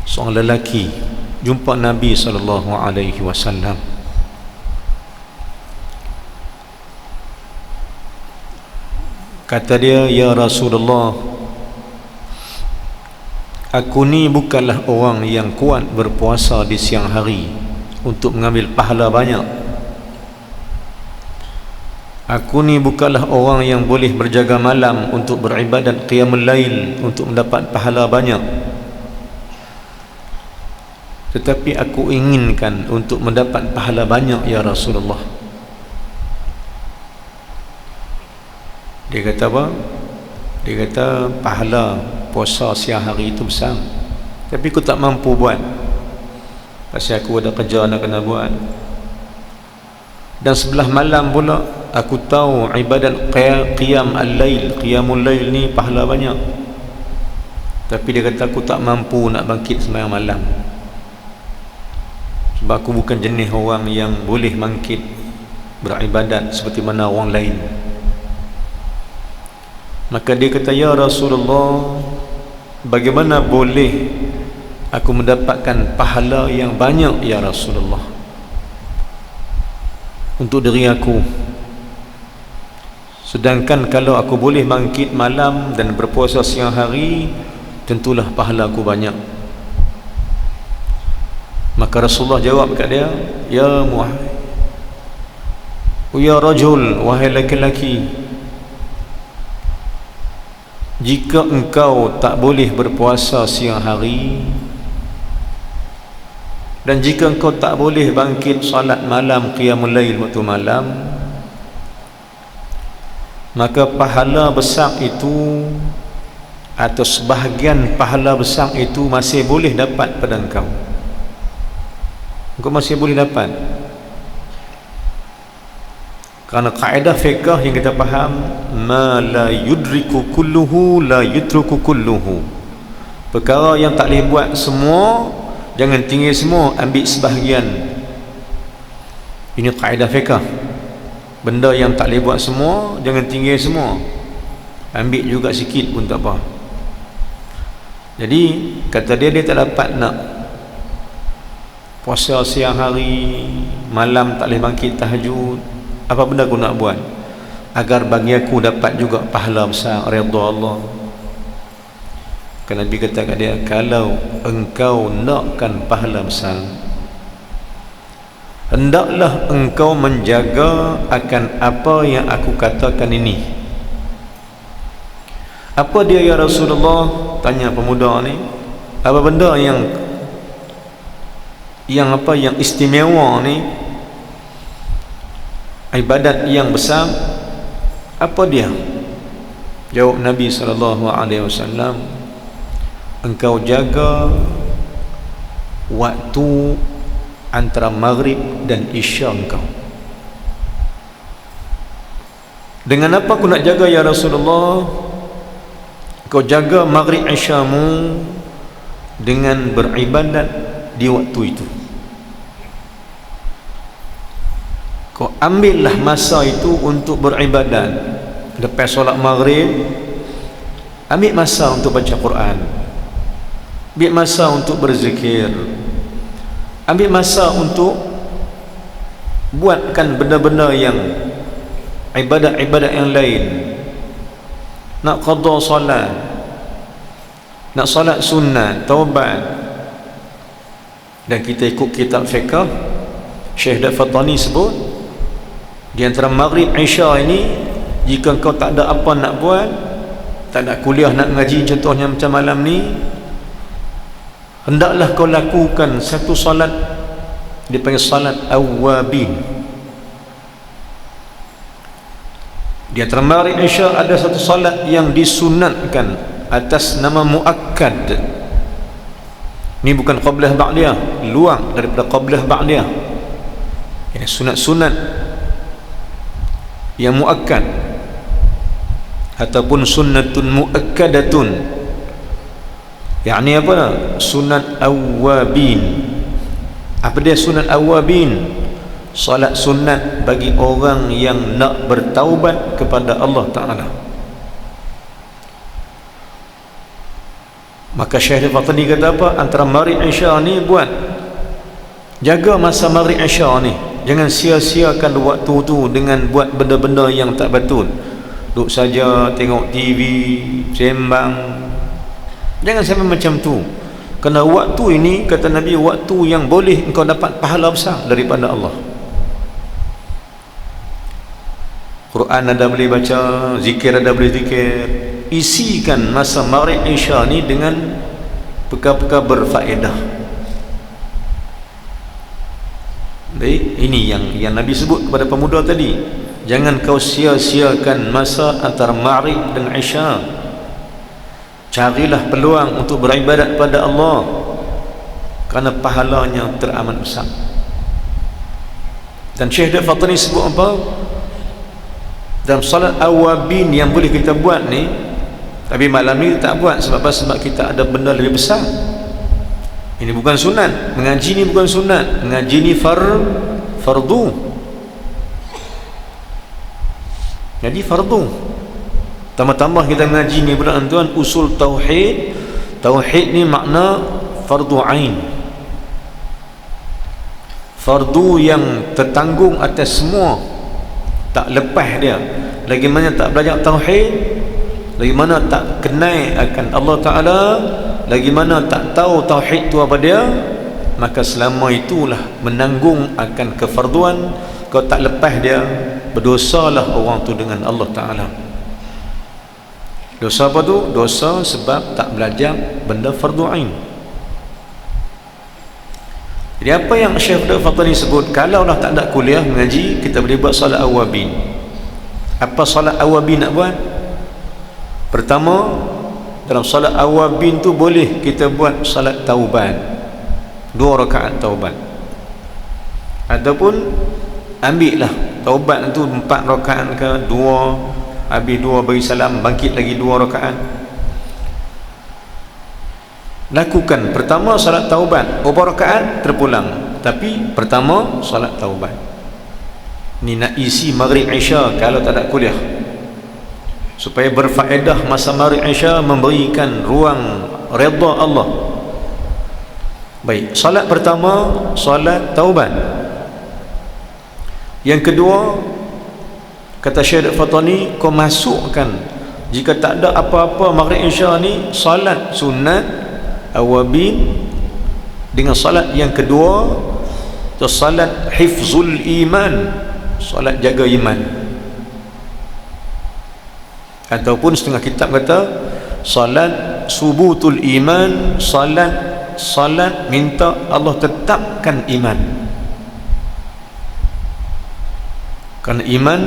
seorang lelaki jumpa Nabi SAW. Kata dia, "Ya Rasulullah, aku ni bukanlah orang yang kuat berpuasa di siang hari untuk mengambil pahala banyak. Aku ni bukanlah orang yang boleh berjaga malam untuk beribadat qiyamul lail untuk mendapat pahala banyak. Tetapi aku inginkan untuk mendapat pahala banyak, ya Rasulullah." Dia kata apa? Dia kata, pahala puasa siang hari itu besar, tapi aku tak mampu buat, pasal aku ada kerja nak kena buat. Dan sebelah malam pula aku tahu ibadat qiyam al-lail, qiyamul lail ni pahala banyak, tapi dia kata aku tak mampu nak bangkit sembahyang malam, sebab aku bukan jenis orang yang boleh bangkit beribadat seperti mana orang lain. Maka dia kata, "Ya Rasulullah, bagaimana boleh aku mendapatkan pahala yang banyak, ya Rasulullah, untuk diri aku, sedangkan kalau aku boleh bangkit malam dan berpuasa siang hari, tentulah pahala aku banyak." Maka Rasulullah jawab kat dia, "Ya Muhammad, ya rajul, wahai laki-laki, jika engkau tak boleh berpuasa siang hari, dan jika engkau tak boleh bangkit salat malam qiyamul lail waktu malam, maka pahala besar itu atau sebahagian pahala besar itu masih boleh dapat pada engkau. Engkau masih boleh dapat." Kerana kaedah fiqh yang kita faham, ma la yudriku kulluhu la yutruku kulluhu. Perkara yang tak boleh buat semua, jangan tinggal semua, ambil sebahagian. Ini kaedah fiqh. Benda yang tak boleh buat semua, jangan tinggal semua, ambil juga sikit pun tak apa. Jadi kata dia tak dapat nak puasa siang hari, malam tak boleh bangkit tahajud. Apa benda aku nak buat agar bagi aku dapat juga pahala besar, redha Allah? Kerana Nabi kata kat dia, kalau engkau nakkan pahala besar, hendaklah engkau menjaga akan apa yang aku katakan ini. Apa dia, ya Rasulullah? Tanya pemuda ni. Apa benda yang apa yang istimewa ni, ibadat yang besar, apa dia? Jawab Nabi SAW, engkau jaga waktu antara maghrib dan isya engkau. Dengan apa aku nak jaga, ya Rasulullah? Kau jaga maghrib isyamu dengan beribadat di waktu itu. Kau ambillah masa itu untuk beribadat. Lepas solat maghrib, ambil masa untuk baca Quran, ambil masa untuk berzikir, ambil masa untuk buatkan benda-benda yang ibadat-ibadat yang lain. Nak qada solat, nak solat sunat, taubat. Dan kita ikut kitab fiqh, Syekh Dafatani sebut, di antara maghrib isya ini, jika kau tak ada apa nak buat, tak ada kuliah nak ngaji contohnya macam malam ni, hendaklah kau lakukan satu salat, dipanggil salat awwabin. Di antara maghrib isya ada satu salat yang disunatkan atas nama muakkad. Ini bukan qablah ba'diyah, luar daripada qablah ba'diyah. Ini sunat-sunat yang muakkad, ataupun sunnatun muakkadatun. yakni apa? Sunat awwabin. Apa dia sunat awwabin? Salat sunat bagi orang yang nak bertaubat kepada Allah Ta'ala. Maka Syekh Al-Fatani kata apa? Antara Maghrib Isya ni buat, jaga masa Maghrib Isya ni, jangan sia-siakan waktu tu dengan buat benda-benda yang tak betul. Duduk saja tengok TV, sembang. Jangan sampai macam tu. Kerana waktu ini, kata Nabi, waktu yang boleh engkau dapat pahala besar daripada Allah. Quran ada boleh baca, zikir ada boleh zikir. Isikan masa Maghrib Isya ni dengan perkara-perkara berfaedah. Baik, ini yang Nabi sebut kepada pemuda tadi. Jangan kau sia-siakan masa antara Maghrib dengan Isya. Carilah peluang untuk beribadat pada Allah, kerana pahalanya teramat besar. Dan Syekh Al-Fatani sebut apa? Dalam salat awabin yang boleh kita buat ni, tapi malam ni tak buat. Sebab apa? Sebab kita ada benda lebih besar. Ini bukan sunat. Mengaji ni bukan sunat. Mengaji ni fardu. Jadi fardu. Tambah-tambah kita mengaji ni pula tuan, usul tauhid. Tauhid ni makna fardu ain. Fardu yang tertanggung atas semua, tak lepas dia. Lagi mana tak belajar tauhid, lagi mana tak kenal akan Allah Ta'ala, lagi mana tak tahu tauhid tu apa dia, maka selama itulah menanggung akan kefarduan. Kau tak lepas dia, berdosalah orang tu dengan Allah Ta'ala. Dosa apa tu? Dosa sebab tak belajar benda fardu ain. Jadi apa yang Syekh Al-Fatani sebut, kalau lah tak ada kuliah mengaji, kita boleh buat salat awabin. Apa salat awabin nak buat? Pertama, dalam salat awabin tu boleh kita buat salat taubat, 2 rakaat taubat. Ataupun ambil lah taubat tu 4 rakaat ke 2, habis 2 bagi salam, bangkit lagi 2 rakaat. Lakukan pertama salat taubat, berapa rakaat terpulang, tapi pertama salat taubat. Ni nak isi Maghrib Isya kalau tak ada kuliah, supaya berfaedah masa Maghrib Isya, memberikan ruang redha Allah. Baik, salat pertama salat taubat. Yang kedua, kata Syekh Al-Fatani, kau masukkan, jika tak ada apa-apa Maghrib Isya ni, salat sunat awabin dengan salat yang kedua, tu salat hifzul iman, salat jaga iman. Ataupun setengah kitab kata salat subutul iman, salat minta Allah tetapkan iman. Kerana iman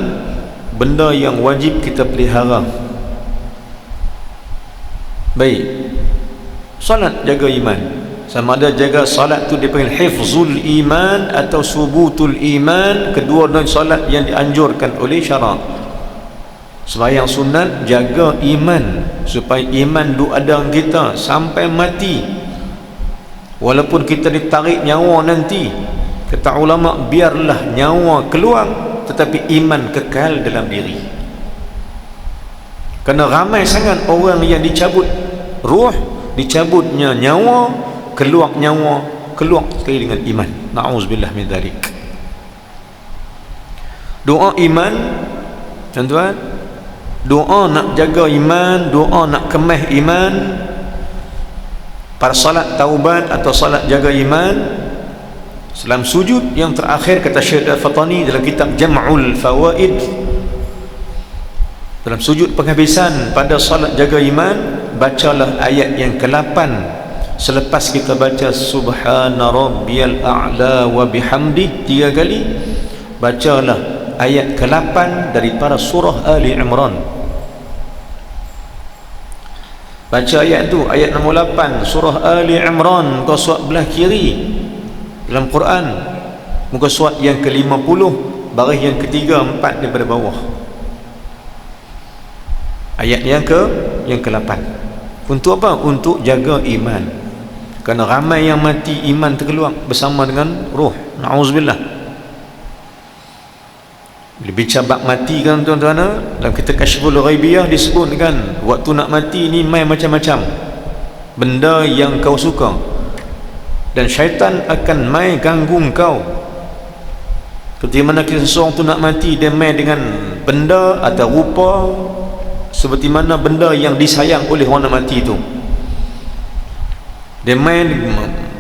benda yang wajib kita pelihara. Baik, salat jaga iman, sama ada jaga salat tu dipanggil hifzul iman atau subutul iman. Kedua-dua salat yang dianjurkan oleh syarak. Sembahyang sunat jaga iman, supaya iman duk ada dalam kita sampai mati. Walaupun kita ditarik nyawa nanti, kata ulama, biarlah nyawa keluar, tetapi iman kekal dalam diri. Kerana ramai sangat orang yang dicabut ruh, dicabutnya nyawa, keluar nyawa, keluar sekali dengan iman. Na'udzubillah min dzalik. Doa iman, tuan-tuan, doa nak jaga iman, doa nak kemah iman, pada salat taubat atau salat jaga iman, dalam sujud yang terakhir, kata Syekh Al-Fatani dalam kitab Jam'ul Fawaid, dalam sujud penghabisan pada salat jaga iman, bacalah ayat yang ke-8 selepas kita baca subhana rabbiyal a'la wa bihamdi 3 kali. Bacalah ayat ke-8 daripada surah Ali Imran. Baca ayat tu, ayat nombor 8 surah Ali Imran, kau surat belah kiri dalam Quran, muka surat yang ke-50, baris yang ke-3, 4 daripada bawah, ayat yang ke-8. Untuk apa? Untuk jaga iman. Kerana ramai yang mati iman terkeluar bersama dengan roh. Na'udzubillah. Bila bicara bab mati kan tuan-tuan, dalam kitab Kasyful Ghaibiyah disebutkan waktu nak mati ni main macam-macam. benda yang kau suka, dan syaitan akan mai ganggu kau. Seperti mana seseorang tu nak mati, dia main dengan benda atau rupa seperti mana benda yang disayang oleh orang nak mati tu. Dia main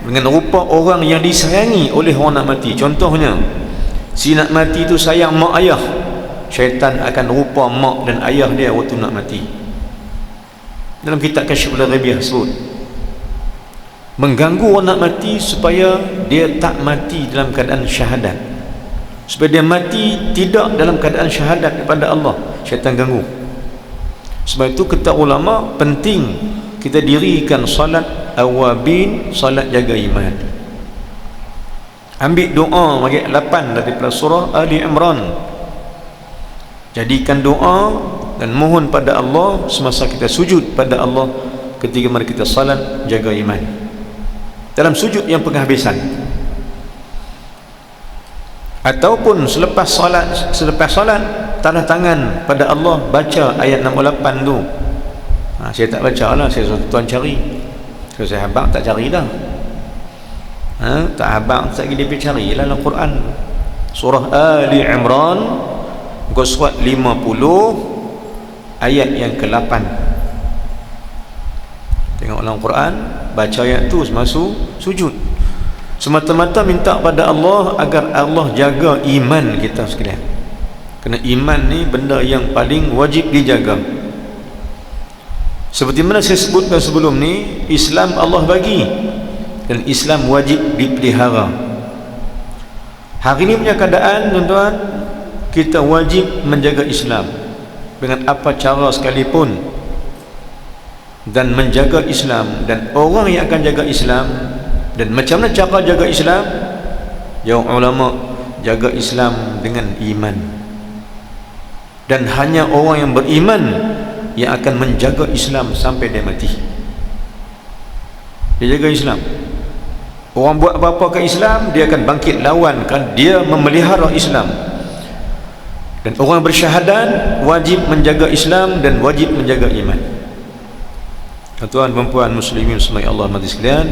dengan rupa orang yang disayangi oleh orang nak mati. Contohnya, si nak mati tu sayang mak ayah, syaitan akan rupa mak dan ayah dia waktu nak mati. Dalam kitab Kasyful Ghaibiyah sebut, mengganggu orang nak mati supaya dia tak mati dalam keadaan syahadat, supaya dia mati tidak dalam keadaan syahadat kepada Allah. Syaitan ganggu. Sebab itu kata ulama, penting kita dirikan salat awabin, salat jaga iman. Ambil doa ayat 8 daripada surah Ali Imran. Jadikan doa dan mohon pada Allah semasa kita sujud pada Allah, ketika mari kita salat jaga iman. Dalam sujud yang penghabisan, ataupun selepas salat tanda tangan pada Allah, baca ayat 68 tu. Saya tak baca lah, saya suruh tuan cari. Saya habang tak cari dah. Tak habang tak pergi dia cari lah dalam Quran. Surah Ali Imran, surat 50 ayat yang ke-8. Tengok dalam Quran, baca ayat tu semasa sujud. Semata-mata minta pada Allah agar Allah jaga iman kita sekalian. Kerana iman ni benda yang paling wajib dijaga. Seperti mana saya sebutkan sebelum ni, Islam Allah bagi, dan Islam wajib dipelihara. Hari ini punya keadaan, tuan-tuan, kita wajib menjaga Islam dengan apa cara sekalipun, dan menjaga Islam dan orang yang akan jaga Islam. Dan macam mana cara jaga Islam? Jawab ulama, jaga Islam dengan iman. Dan hanya orang yang beriman yang akan menjaga Islam sampai dia mati. Dia jaga Islam. Orang buat apa-apa ke Islam, dia akan bangkit lawan, kan dia memelihara Islam. Dan orang bersyahadat wajib menjaga Islam dan wajib menjaga iman. Tuan-tuan dan puan muslimin semua Allah mati sekalian.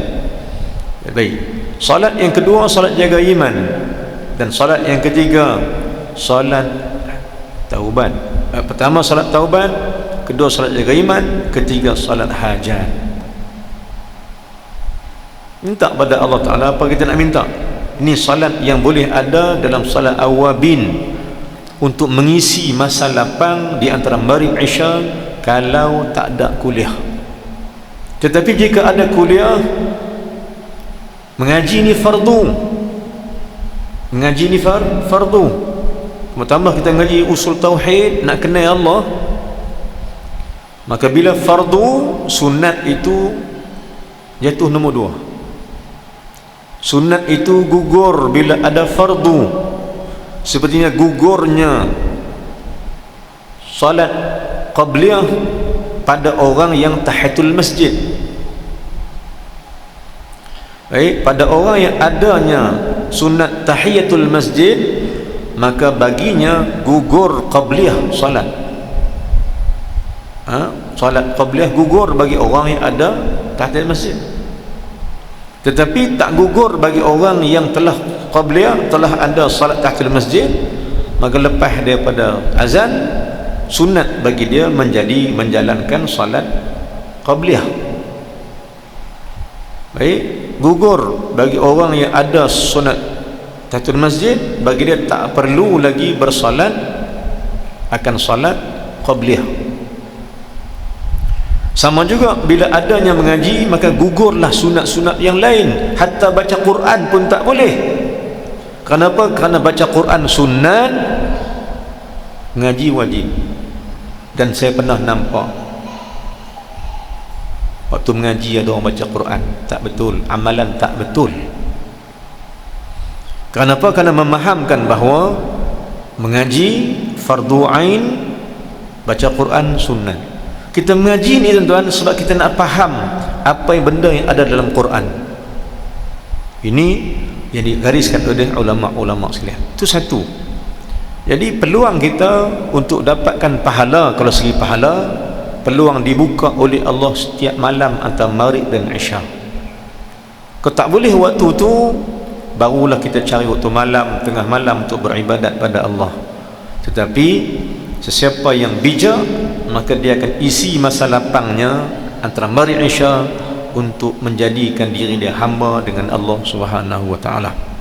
Baik. Salat yang kedua, salat jaga iman. Dan salat yang ketiga, salat taubat. Pertama salat taubat, kedua salat jaga iman, ketiga salat hajat. Minta pada Allah Ta'ala apa kita nak minta. Ini salat yang boleh ada dalam salat awabin, untuk mengisi masa lapang di antara maghrib isya kalau tak ada kuliah. Tetapi jika ada kuliah, mengaji ni fardu. Mengaji ni fardu. Tambah kita mengaji usul tauhid, nak kenal Allah. Maka bila fardu, sunat itu jatuh nombor 2. Sunat itu gugur bila ada fardu. Sepertinya gugurnya salat qabliyah pada orang yang tahiyatul masjid. Baik, pada orang yang adanya sunat tahiyatul masjid, maka baginya gugur qabliyah salat. Salat qabliyah gugur bagi orang yang ada tahiyatul masjid. Tetapi tak gugur bagi orang yang telah qabliyah, telah ada salat tahiyatul masjid, maka lepas daripada azan, sunat bagi dia menjalankan salat qabliyah. Baik, gugur bagi orang yang ada sunat tahiyatul masjid, bagi dia tak perlu lagi bersalat akan salat qabliyah. Sama juga bila adanya mengaji, maka gugurlah sunat-sunat yang lain. Hatta baca Quran pun tak boleh. Kenapa? Kerana baca Quran sunat, ngaji wajib. Dan saya pernah nampak waktu mengaji ada orang baca Quran, tak betul, amalan tak betul. Kenapa? Kerana memahamkan bahawa mengaji fardu ain, baca Quran sunat. Kita mengaji ni tuan-tuan sebab kita nak faham apa yang benda yang ada dalam Quran. Ini yang digariskan oleh ulama-ulama sekalian. Itu satu. Jadi peluang kita untuk dapatkan pahala, kalau segi pahala, peluang dibuka oleh Allah setiap malam antara Maghrib dan Isya. Kau tak boleh waktu tu barulah kita cari waktu malam, tengah malam untuk beribadat pada Allah. Tetapi sesiapa yang bijak, maka dia akan isi masa lapangnya antara Maghrib Isya untuk menjadikan diri dia hamba dengan Allah Subhanahu wa taala.